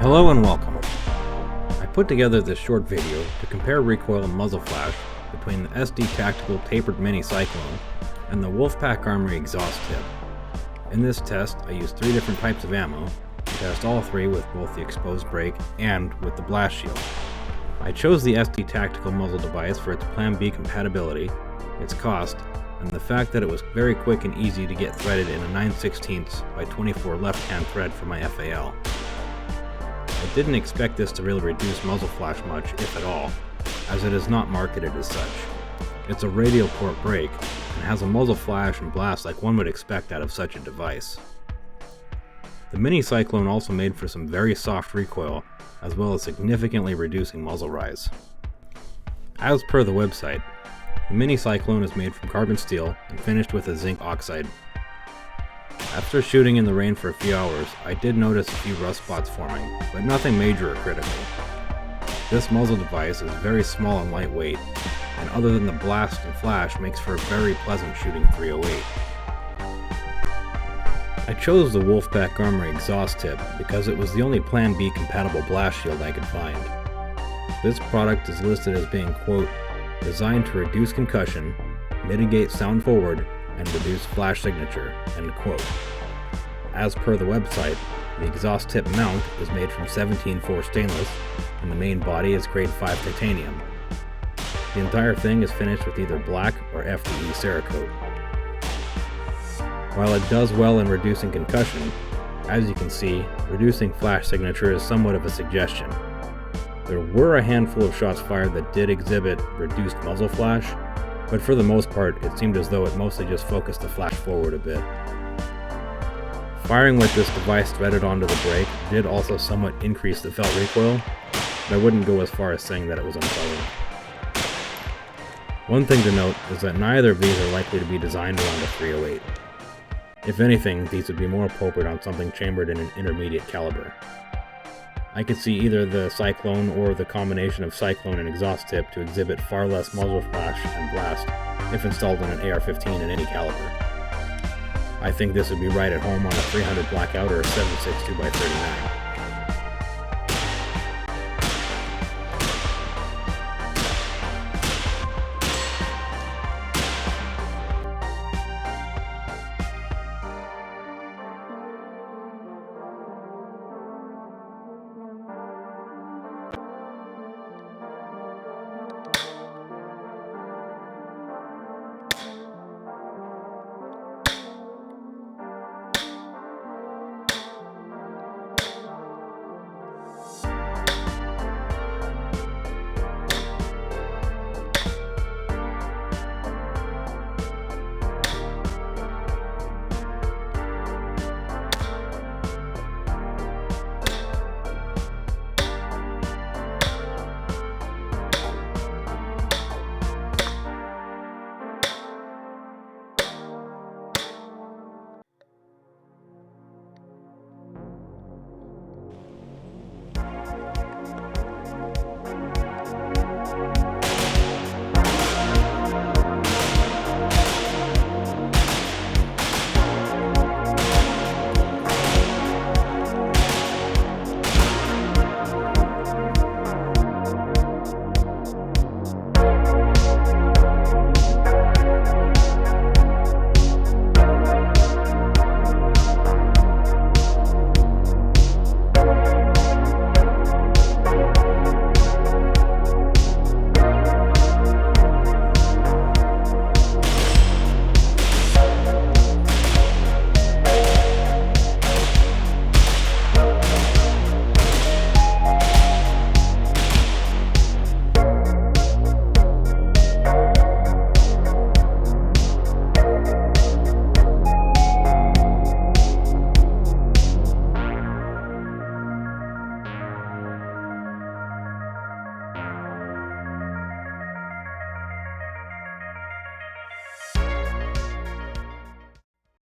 Hello and welcome. I put together this short video to compare recoil and muzzle flash between the SD Tactical Tapered Mini Cyclone and the Wolfpack Armory Exhaust Tip. In this test, I used 3 different types of ammo to test all 3 with both the exposed break and with the blast shield. I chose the SD Tactical muzzle device for its Plan B compatibility, its cost, and the fact that it was very quick and easy to get threaded in a 9/16 by 24 left-hand thread for my FAL. I didn't expect this to really reduce muzzle flash much, if at all, as it is not marketed as such. It's a radial port break, and has a muzzle flash and blast like one would expect out of such a device. The Mini Cyclone also made for some very soft recoil, as well as significantly reducing muzzle rise. As per the website, the Mini Cyclone is made from carbon steel and finished with a zinc oxide. After shooting in the rain for a few hours, I did notice a few rust spots forming, but nothing major or critical. This muzzle device is very small and lightweight, and other than the blast and flash, makes for a very pleasant shooting 308. I chose the Wolfpack Armory Exhaust Tip because it was the only Plan B compatible blast shield I could find. This product is listed as being, quote, designed to reduce concussion, mitigate sound forward, and reduce flash signature, end quote. As per the website, the exhaust tip mount is made from 17-4 stainless, and the main body is grade 5 titanium. The entire thing is finished with either black or FDE Cerakote. While it does well in reducing concussion, as you can see, reducing flash signature is somewhat of a suggestion. There were a handful of shots fired that did exhibit reduced muzzle flash, but for the most part, it seemed as though it mostly just focused the flash forward a bit. Firing with this device threaded onto the break did also somewhat increase the felt recoil, but I wouldn't go as far as saying that it was unpleasant. One thing to note is that neither of these are likely to be designed around a 308. If anything, these would be more appropriate on something chambered in an intermediate caliber. I could see either the Cyclone or the combination of Cyclone and exhaust tip to exhibit far less muzzle flash and blast if installed in an AR-15 in any caliber. I think this would be right at home on a 300 blackout or a 7.62 by 39.